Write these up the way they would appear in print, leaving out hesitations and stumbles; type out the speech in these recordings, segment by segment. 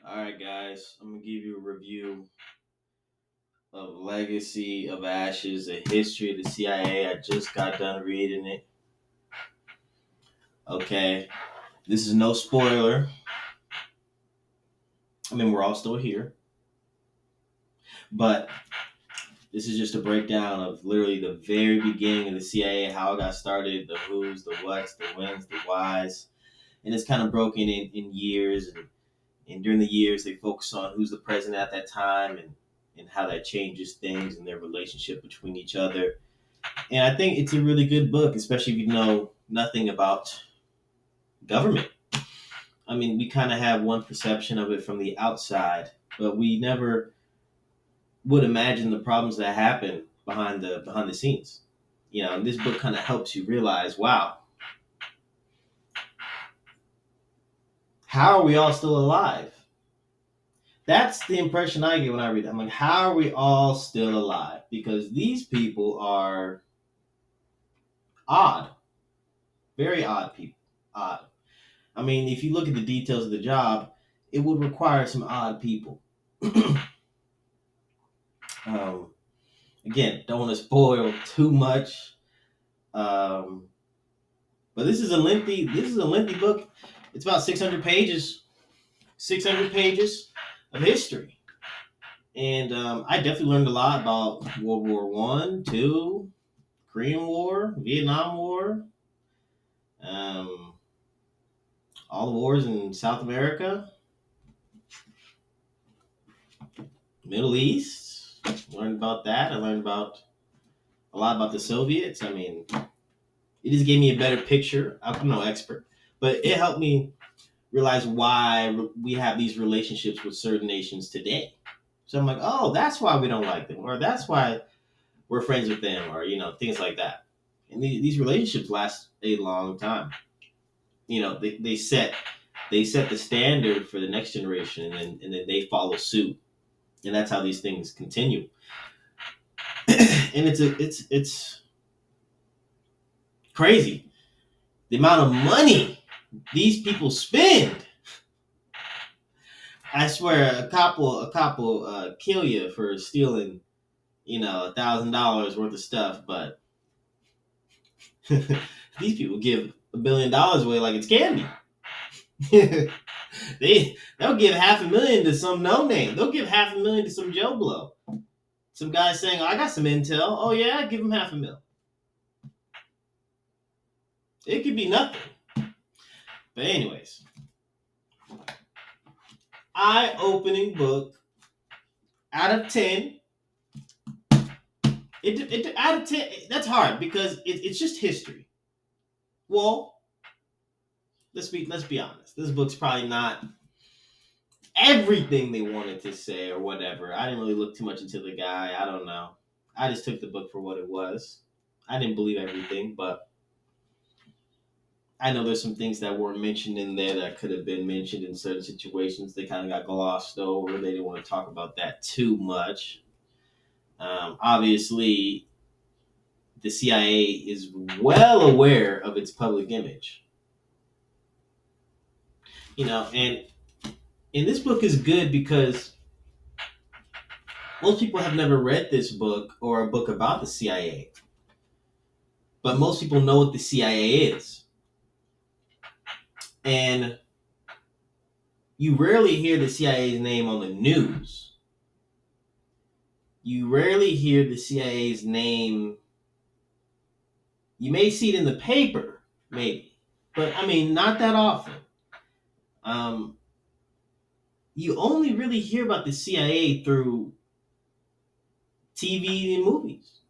All right, guys, I'm gonna give you a review of Legacy of Ashes, a history of the CIA. I just got done reading it. Okay, this is no spoiler. I mean, we're all still here, but this is just a breakdown of literally the very beginning of the CIA, how it got started, the who's, the what's, the when's, the why's, and it's kind of broken in years. And during the years, they focus on who's the president at that time and how that changes things and their relationship between each other. And I think it's a really good book, especially if you know nothing about government. I mean, we kind of have one perception of it from the outside, but we never would imagine the problems that happen behind the scenes. And this book kind of helps you realize, wow, how are we all still alive? That's the impression I get when I read it. I'm like, how are we all still alive? Because these people are odd, very odd people. Odd. I mean, if you look at the details of the job, it would require some odd people. um, Again, don't want to spoil too much. Um, but this is a lengthy book. It's about 600 pages. 600 pages of history. And I definitely learned a lot about World War One, Two, Korean War, Vietnam War, um, all the wars in South America, Middle East. Learned about that. I learned about a lot about the Soviets. I mean, it just gave me a better picture. I'm no expert, but it helped me realize why we have these relationships with certain nations today. So I'm like, oh, that's why we don't like them, or that's why we're friends with them, or things like that. And these relationships last a long time. They set the standard for the next generation, and then they follow suit, and that's how these things continue. And it's crazy the amount of money these people spend. I swear, a couple kill you for stealing, $1,000 worth of stuff, but these people give $1 billion away like it's candy. They'll give $500,000 to some no name. They'll give $500,000 to some Joe Blow. Some guy saying, "Oh, I got some intel." Oh yeah, give him $500,000. It could be nothing. But anyways, eye-opening book out of 10. It out of 10. That's hard because it's just history. Well, let's be honest. This book's probably not everything they wanted to say or whatever. I didn't really look too much into the guy. I don't know. I just took the book for what it was. I didn't believe everything, but I know there's some things that weren't mentioned in there that could have been mentioned in certain situations. They kind of got glossed over. They didn't want to talk about that too much. Obviously, the CIA is well aware of its public image. And this book is good because most people have never read this book or a book about the CIA, but most people know what the CIA is. And you rarely hear the CIA's name on the news. You rarely hear the CIA's name. You may see it in the paper, maybe, but I mean, not that often. Um, you only really hear about the CIA through TV and movies,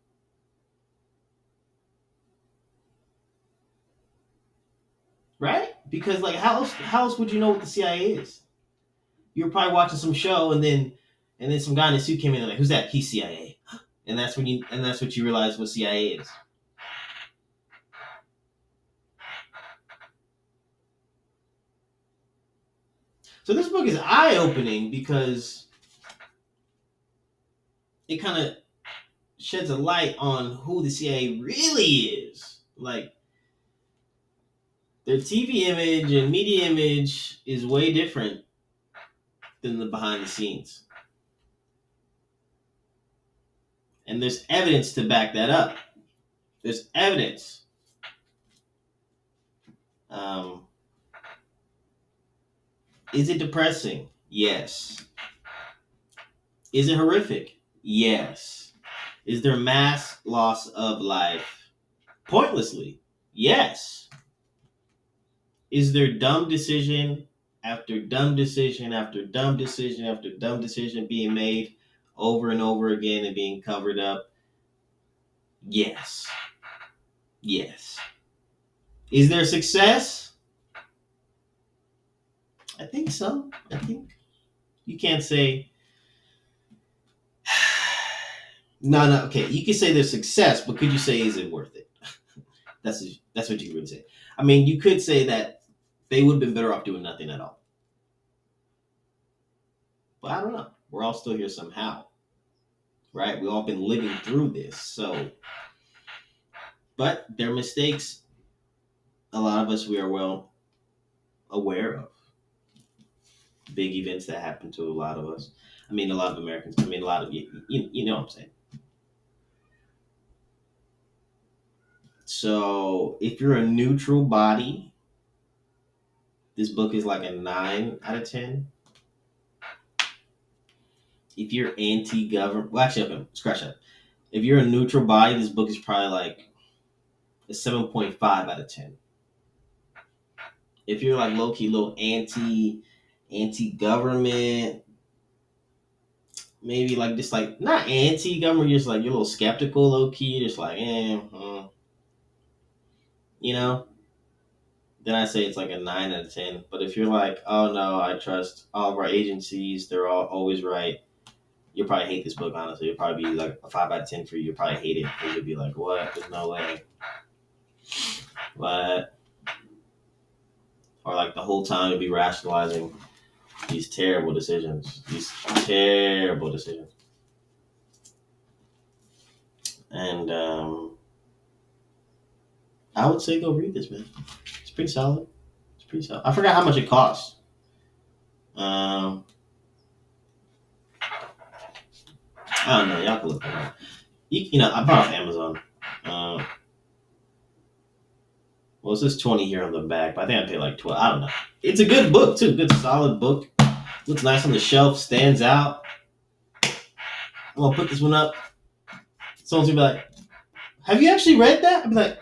right? Because like, how else would you know what the CIA is? You were probably watching some show, and then some guy in a suit came in and like, who's that? He's CIA, and that's what you realize what CIA is. So this book is eye opening because it kind of sheds a light on who the CIA really is. Like their TV image and media image is way different than the behind the scenes. And there's evidence to back that up. There's evidence. Um, is it depressing? Yes. Is it horrific? Yes. Is there mass loss of life pointlessly? Yes. Is there dumb decision after dumb decision after dumb decision after dumb decision being made over and over again and being covered up? Yes. Yes. Is there success? I think so. I think you can't say no. Okay, you can say there's success, but could you say is it worth it? That's what you would say. I mean, you could say that they would have been better off doing nothing at all. But I don't know. We're all still here somehow, right? We've all been living through this. So, but their mistakes, a lot of us, we are well aware of. Big events that happen to a lot of us. I mean, a lot of Americans. I mean, a lot of you know what I'm saying. So, if you're a neutral body, this book is like a 9 out of 10. If you're anti-government, well, actually, okay, scratch that. If you're a neutral body, this book is probably like a 7.5 out of 10. If you're like low key, little anti-government, maybe like just like not anti-government, you're just like you're a little skeptical, low key, just like you know. Then I say it's like a 9 out of 10. But if you're like, oh no, I trust all of our agencies, they're all always right. You'll probably hate this book, honestly. It'll probably be like a 5 out of 10 for you. You'll probably hate it because you'll be like, what? There's no way. What? Or like the whole time you'll be rationalizing these terrible decisions. These terrible decisions. And I would say go read this, man. It's pretty solid. It's pretty solid. I forgot how much it costs. I don't know. Y'all can look it up. You know, I bought it off Amazon. Well, it says 20 here on the back, but I think I paid like 12. I don't know. It's a good book, too. Good, solid book. Looks nice on the shelf. Stands out. I'm going to put this one up. Someone's going to be like, have you actually read that? I'll be like,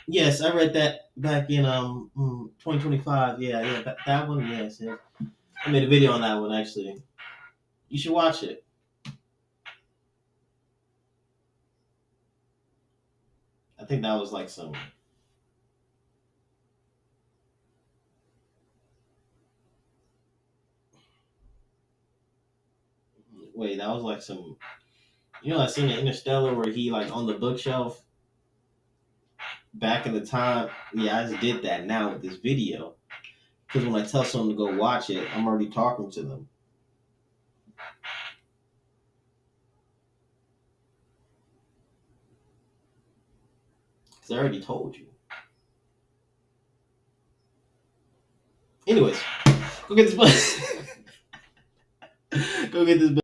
yes, I read that back in 2025. Yeah, that one, yes. Yeah. I made a video on that one, actually. You should watch it. I think that was like some... Wait, that was like some... You know, I seen an Interstellar where he like on the bookshelf back in the time. Yeah, I just did that now with this video. Because when I tell someone to go watch it, I'm already talking to them. Because I already told you. Anyways, go get this book. Go get this book.